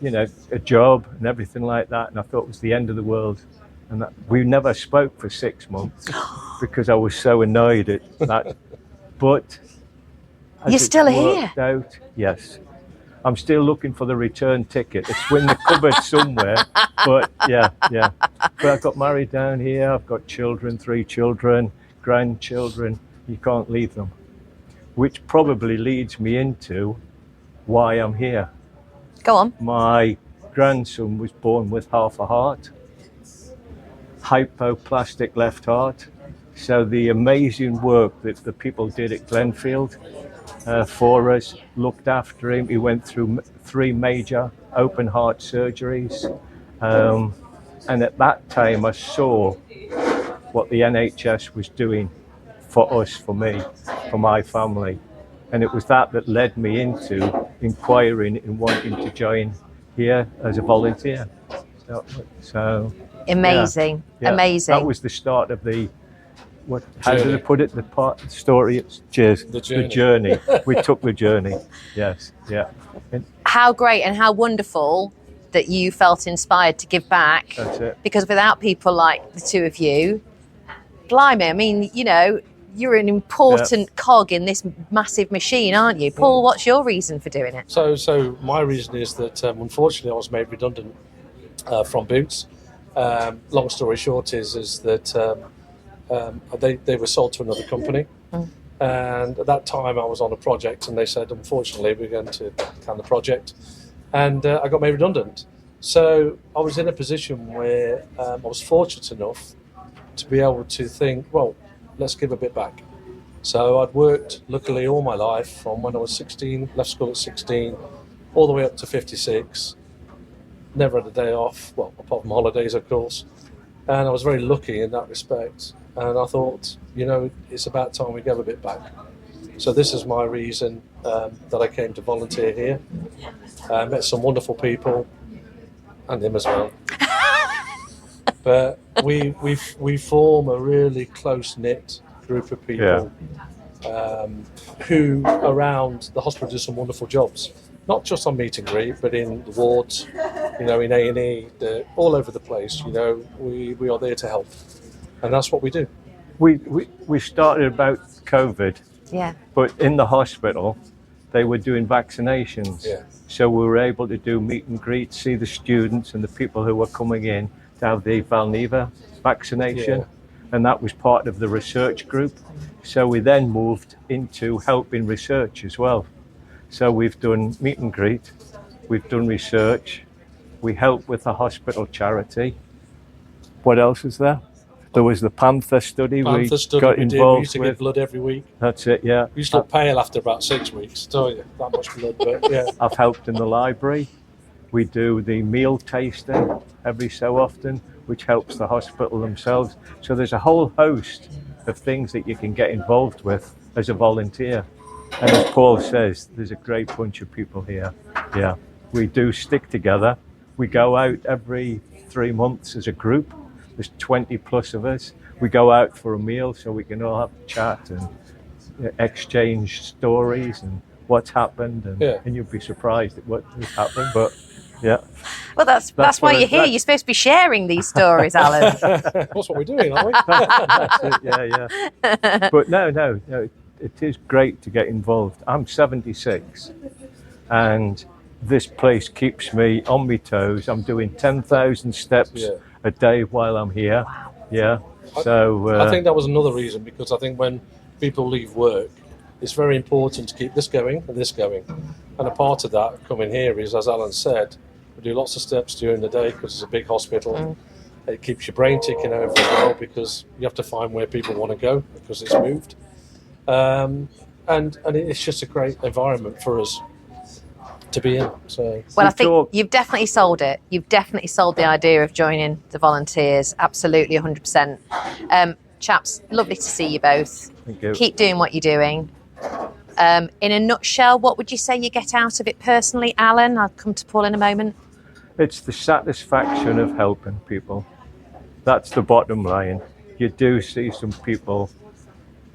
a job and everything like that. And I thought it was the end of the world. And we never spoke for 6 months because I was so annoyed at that. But you're still here? Out, yes. I'm still looking for the return ticket. It's in the cupboard somewhere. But yeah. But I've got married down here. I've got children, 3 children, grandchildren. You can't leave them. Which probably leads me into why I'm here. Go on. My grandson was born with half a heart, hypoplastic left heart. So the amazing work that the people did at Glenfield for us, looked after him. He went through 3 major open heart surgeries. And at that time I saw what the NHS was doing for us, for me, for my family. And it was that led me into inquiring and wanting to join here as a volunteer. So Amazing. yeah, Amazing. That was the start of the, how did I put it? The story. It's cheers. The journey. The journey. We took the journey. Yes. Yeah. And How great and how wonderful that you felt inspired to give back. that's it. Because without people like the two of you, blimey, I mean, you know, you're an important cog in this massive machine, aren't you? Paul, what's your reason for doing it? So my reason is that unfortunately I was made redundant from Boots. Long story short is that they were sold to another company. And at that time I was on a project and they said, unfortunately, we're going to can the project. And I got made redundant. So I was in a position where I was fortunate enough to be able to think, well, let's give a bit back. So I'd worked, luckily, all my life from when I was 16, left school at 16, all the way up to 56. Never had a day off, well, apart from holidays, of course. And I was very lucky in that respect. And I thought, you know, it's about time we give a bit back. So this is my reason that I came to volunteer here. Met some wonderful people, and him as well. But we form a really close-knit group of people who around the hospital do some wonderful jobs. Not just on meet and greet, but in the wards, you know, in A&E, all over the place. You know, we are there to help, and that's what we do. We started about COVID, Yeah. but in the hospital they were doing vaccinations. Yeah. So we were able to do meet and greet, see the students and the people who were coming in to have the Valneva vaccination. Yeah. And that was part of the research group. So we then moved into helping research as well. So we've done meet and greet, we've done research, we help with the hospital charity. What else was there? There was the Panther study Panther we study got we did. We involved used to with. get blood every week. That's it, yeah. We used to look pale after about 6 weeks. Tell you that much blood, but yeah. I've helped in the library. We do the meal tasting every so often, which helps the hospital themselves. So there's a whole host of things that you can get involved with as a volunteer. And as Paul says, there's a great bunch of people here. Yeah, we do stick together. We go out every 3 months as a group. There's 20 plus of us. We go out for a meal so we can all have a chat and exchange stories and what's happened. And you'll be surprised at what has happened, but yeah. Well, that's why you're here. You're supposed to be sharing these stories, Alan. That's what we're doing, aren't we? That's it, yeah. But no, it is great to get involved. I'm 76 and this place keeps me on my toes. I'm doing 10,000 steps a day while I'm here. Wow. Yeah. So I think that was another reason, because I think when people leave work, it's very important to keep this going and this going. And a part of that coming here is, as Alan said, we do lots of steps during the day because it's a big hospital. It keeps your brain ticking over as well, because you have to find where people want to go because it's moved. And it's just a great environment for us to be in. So well, I think you've definitely sold it. You've definitely sold the idea of joining the volunteers. Absolutely, 100%. Chaps, lovely to see you both. Thank you. Keep doing what you're doing. In a nutshell, what would you say you get out of it personally, Alan? I'll come to Paul in a moment. It's the satisfaction of helping people. That's the bottom line. You do see some people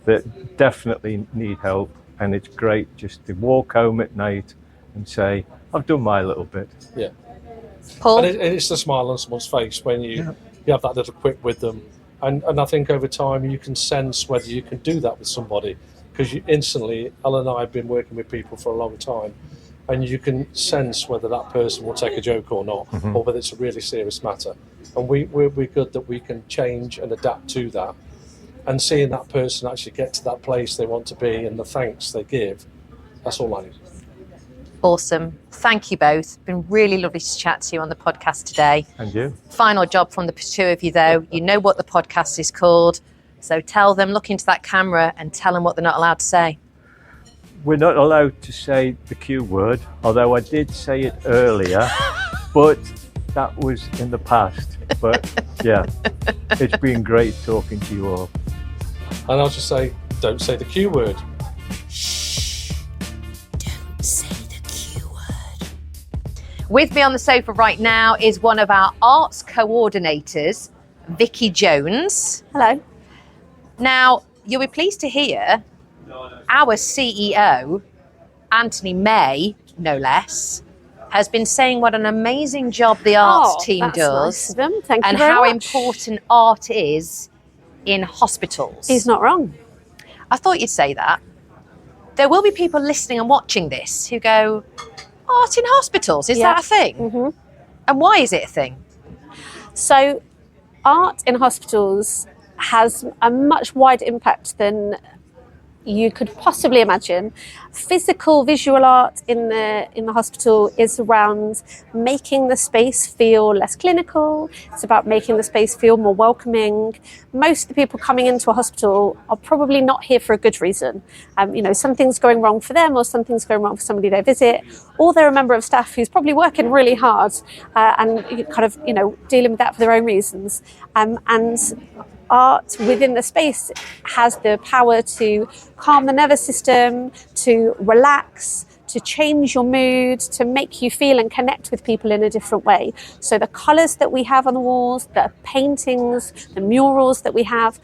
that definitely need help, and it's great just to walk home at night and say, I've done my little bit. Yeah. Paul? And it's the smile on someone's face when you have that little quip with them. And I think over time you can sense whether you can do that with somebody, because you instantly, Ellen and I have been working with people for a long time, and you can sense whether that person will take a joke or not, or whether it's a really serious matter. And we're good that we can change and adapt to that. And seeing that person actually get to that place they want to be and the thanks they give, that's all I need. Awesome. Thank you both. It's been really lovely to chat to you on the podcast today. And you? Final job from the two of you, though. You know what the podcast is called. So tell them, look into that camera and tell them what they're not allowed to say. We're not allowed to say the Q word, although I did say it earlier, but that was in the past. But yeah, it's been great talking to you all. And I'll just say, don't say the Q word. With me on the sofa right now is one of our arts coordinators, Vicky Jones. Hello. Now, you'll be pleased to hear our CEO, Anthony May, no less, has been saying what an amazing job the arts team that's does nice of them. Thank you and very how much. important art is in hospitals. He's not wrong. I thought you'd say that. There will be people listening and watching this who go, art in hospitals, is that a thing? Mm-hmm. And why is it a thing? So art in hospitals has a much wider impact than you could possibly imagine. Physical visual art in the hospital is around making the space feel less clinical. It's about making the space feel more welcoming. Most of the people coming into a hospital are probably not here for a good reason. Something's going wrong for them, or something's going wrong for somebody they visit, or they're a member of staff who's probably working really hard and kind of dealing with that for their own reasons. And art within the space has the power to calm the nervous system, to relax, to change your mood, to make you feel and connect with people in a different way. So the colours that we have on the walls, the paintings, the murals that we have,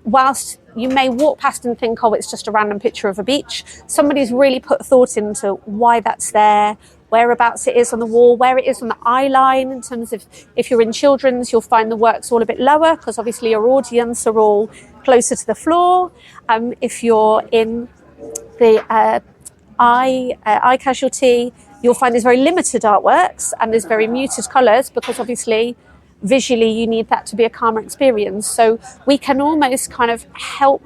whilst you may walk past and think, oh, it's just a random picture of a beach, somebody's really put thought into why that's there, whereabouts it is on the wall, where it is on the eye line. In terms of if you're in children's, you'll find the work's all a bit lower because obviously your audience are all closer to the floor. If you're in the eye casualty, you'll find there's very limited artworks and there's very muted colours because obviously visually you need that to be a calmer experience. So we can almost kind of help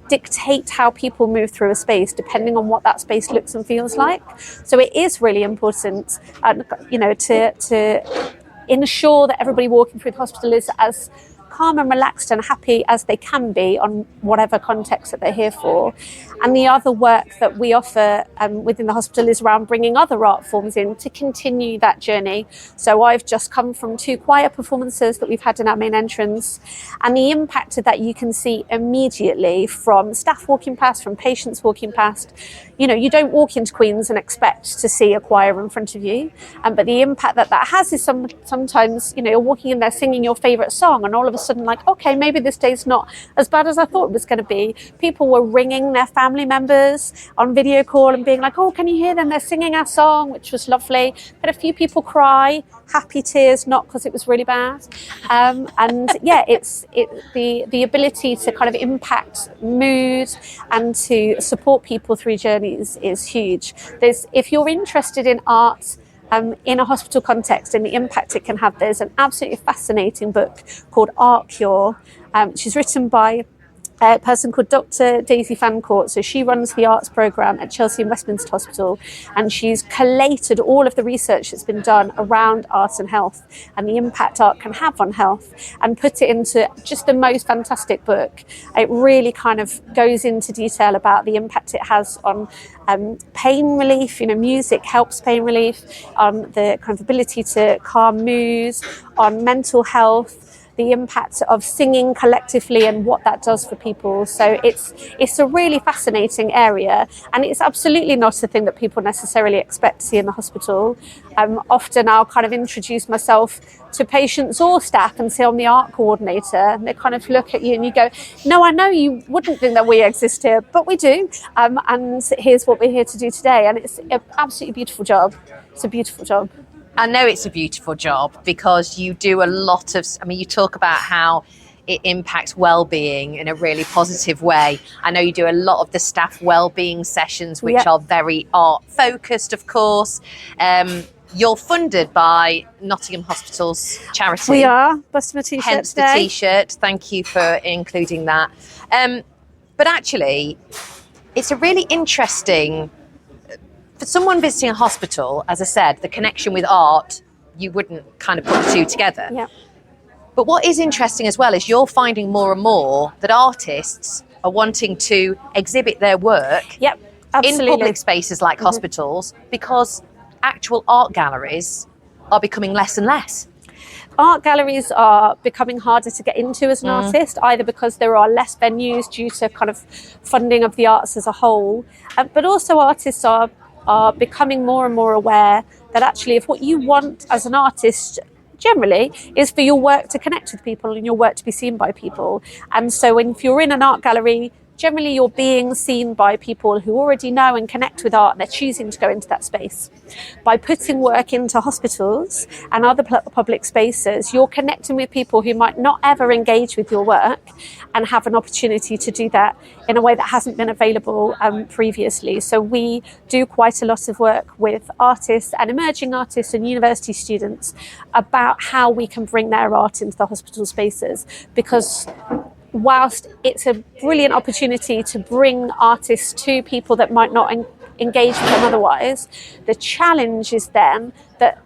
dictate how people move through a space depending on what that space looks and feels like. So it is really important, to ensure that everybody walking through the hospital is as calm and relaxed and happy as they can be on whatever context that they're here for. And the other work that we offer within the hospital is around bringing other art forms in to continue that journey. So I've just come from 2 choir performances that we've had in our main entrance, and the impact of that you can see immediately from staff walking past, from patients walking past. You don't walk into Queen's and expect to see a choir in front of you, but the impact that has is sometimes you're walking in there singing your favourite song, and all of a sudden okay, maybe this day's not as bad as I thought it was going to be. People were ringing their family members on video call and being like, oh, can you hear them? They're singing our song, which was lovely. Had a few people cry, happy tears, not because it was really bad. It's the ability to kind of impact mood and to support people through journeys is huge. If you're interested in art in a hospital context and the impact it can have, there's an absolutely fascinating book called Art Cure, which is written by a person called Dr. Daisy Fancourt. So she runs the arts programme at Chelsea and Westminster Hospital, and she's collated all of the research that's been done around art and health and the impact art can have on health and put it into just the most fantastic book. It really kind of goes into detail about the impact it has on pain relief. Music helps pain relief, on the kind of ability to calm moods, on mental health, the impact of singing collectively and what that does for people. So it's a really fascinating area, and it's absolutely not a thing that people necessarily expect to see in the hospital. Often I'll kind of introduce myself to patients or staff and say I'm the art coordinator, and they kind of look at you and you go, no, I know you wouldn't think that we exist here, but we do, and here's what we're here to do today. And it's an absolutely beautiful job. It's a beautiful job. I know it's a beautiful job because you do a lot of, you talk about how it impacts well-being in a really positive way. I know you do a lot of the staff well-being sessions, which are very art-focused, of course. You're funded by Nottingham Hospital's charity. We are. Busting a t-shirt Hence today. the t-shirt. Thank you for including that. But actually, it's a really interesting... For someone visiting a hospital, as I said, the connection with art, you wouldn't kind of put the two together. Yeah. But what is interesting as well is you're finding more and more that artists are wanting to exhibit their work Yep, absolutely. in public spaces like hospitals, because actual art galleries are becoming less and less. Art galleries are becoming harder to get into as an artist, either because there are less venues due to kind of funding of the arts as a whole, but also artists are becoming more and more aware that actually if what you want as an artist generally is for your work to connect with people and your work to be seen by people. And so if you're in an art gallery, generally you're being seen by people who already know and connect with art, and they're choosing to go into that space. By putting work into hospitals and other public spaces, you're connecting with people who might not ever engage with your work and have an opportunity to do that in a way that hasn't been available previously. So we do quite a lot of work with artists and emerging artists and university students about how we can bring their art into the hospital spaces, because whilst it's a brilliant opportunity to bring artists to people that might not engage with them otherwise, the challenge is then that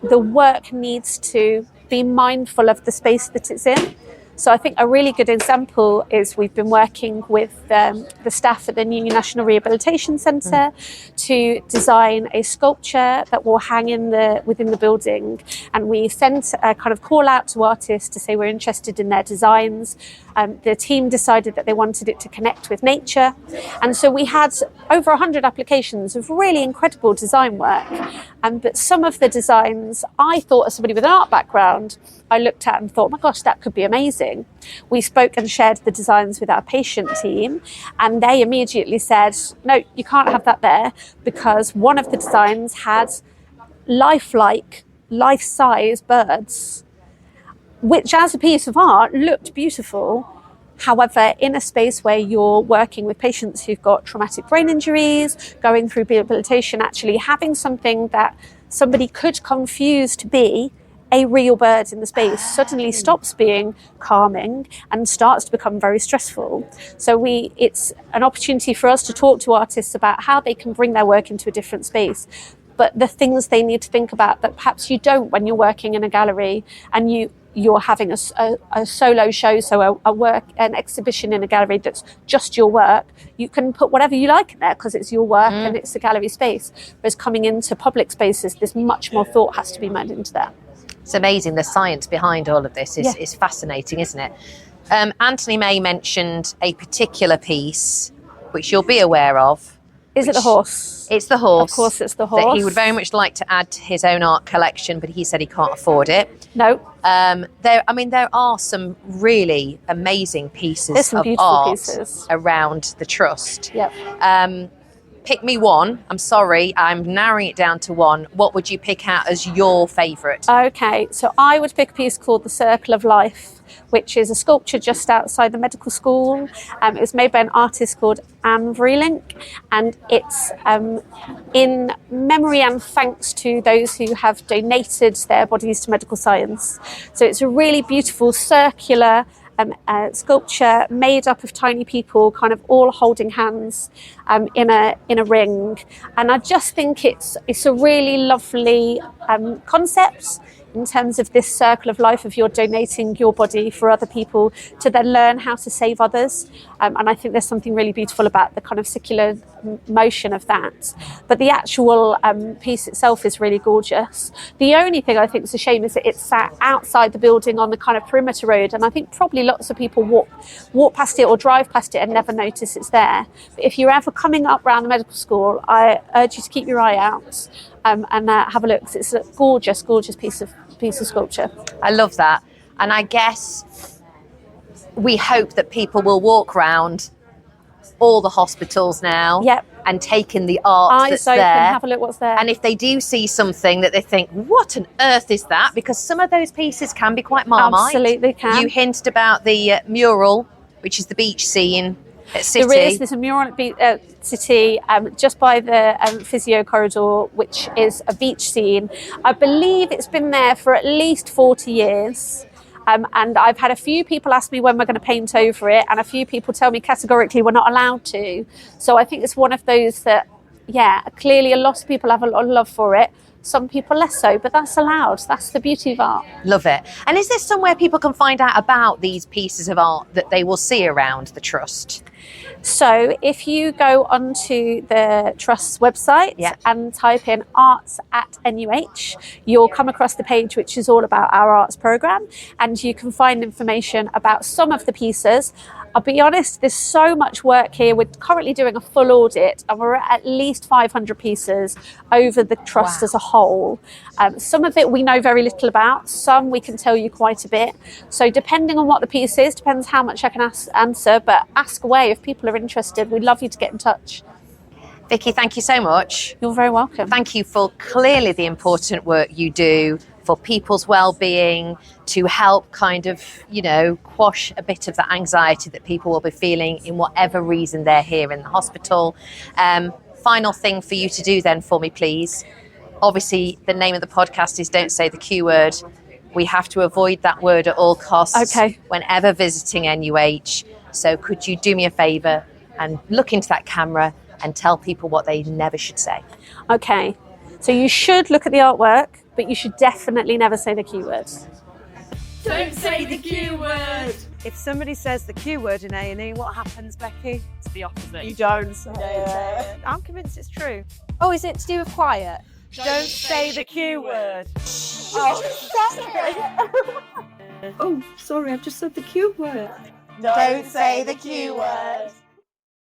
the work needs to be mindful of the space that it's in. So I think a really good example is we've been working with the staff at the new National Rehabilitation Centre to design a sculpture that will hang within the building. And we sent a kind of call out to artists to say we're interested in their designs. The team decided that they wanted it to connect with nature. And so we had over 100 applications of really incredible design work. But some of the designs, I thought, as somebody with an art background, I looked at and thought, my gosh, that could be amazing. We spoke and shared the designs with our patient team, and they immediately said, no, you can't have that there, because one of the designs had lifelike, life-size birds, which as a piece of art looked beautiful. However, in a space where you're working with patients who've got traumatic brain injuries, going through rehabilitation, actually having something that somebody could confuse to be a real bird in the space suddenly stops being calming and starts to become very stressful. So it's an opportunity for us to talk to artists about how they can bring their work into a different space, but the things they need to think about that perhaps you don't when you're working in a gallery and you're having a solo show, so an exhibition in a gallery that's just your work. You can put whatever you like in there because it's your work and it's a gallery space. Whereas coming into public spaces, there's much more thought has to be made into that. It's amazing. The science behind all of this is fascinating, isn't it? Anthony May mentioned a particular piece which you'll be aware of. Is it the horse? It's the horse. Of course it's the horse. That he would very much like to add to his own art collection, but he said he can't afford it. No. There are some really amazing pieces of art around the trust. Yep. Pick me one. I'm sorry, I'm narrowing it down to one. What would you pick out as your favourite? Okay, so I would pick a piece called The Circle of Life, which is a sculpture just outside the medical school. It was made by an artist called Anne Vreelink, and it's in memory and thanks to those who have donated their bodies to medical science. So it's a really beautiful circular sculpture made up of tiny people kind of all holding hands in a ring, and I just think it's a really lovely concept in terms of this circle of life of you're donating your body for other people to then learn how to save others, and I think there's something really beautiful about the kind of circular motion of that. But the actual piece itself is really gorgeous. The only thing I think is a shame is that it's sat outside the building on the kind of perimeter road, and I think probably lots of people walk past it or drive past it and never notice it's there. But if you're ever coming up around the medical school, I urge you to keep your eye out and have a look, because it's a gorgeous piece of sculpture. I love that, and I guess we hope that people will walk around all the hospitals now. Yep. and taken the art Eyes that's open, there. have a look what's there. And if they do see something that they think, what on earth is that? Because some of those pieces can be quite Marmite. Absolutely can. You hinted about the mural, which is the beach scene at City. There's a mural at City, just by the physio corridor, which is a beach scene. I believe it's been there for at least 40 years. And I've had a few people ask me when we're going to paint over it, and a few people tell me categorically we're not allowed to. So I think it's one of those that, yeah, clearly a lot of people have a lot of love for it. Some people less so, but that's allowed. That's the beauty of art. Love it. And is there somewhere people can find out about these pieces of art that they will see around the Trust? So if you go onto the Trust's website and type in arts at NUH, you'll come across the page which is all about our arts programme, and you can find information about some of the pieces. I'll be honest, there's so much work here. We're currently doing a full audit and we're at least 500 pieces over the Trust as a whole. Some of it we know very little about, some we can tell you quite a bit. So depending on what the piece is, depends how much I can answer, but ask away if people are interested. We'd love you to get in touch. Vicky, thank you so much. You're very welcome. Thank you for clearly the important work you do for people's well-being, to help kind of, you know, quash a bit of the anxiety that people will be feeling in whatever reason they're here in the hospital. Final thing for you to do then for me, please. Obviously, the name of the podcast is Don't Say the Q Word. We have to avoid that word at all costs whenever visiting NUH. So could you do me a favour and look into that camera and tell people what they never should say? Okay, so you should look at the artwork, but you should definitely never say the Q word. Don't say the Q word. If somebody says the Q word in A&E, what happens, Becky? It's the opposite. You don't say it. I'm convinced it's true. Oh, is it to do with quiet? Don't say the Q word. Oh, sorry, I've just said the Q word. Don't say the Q word.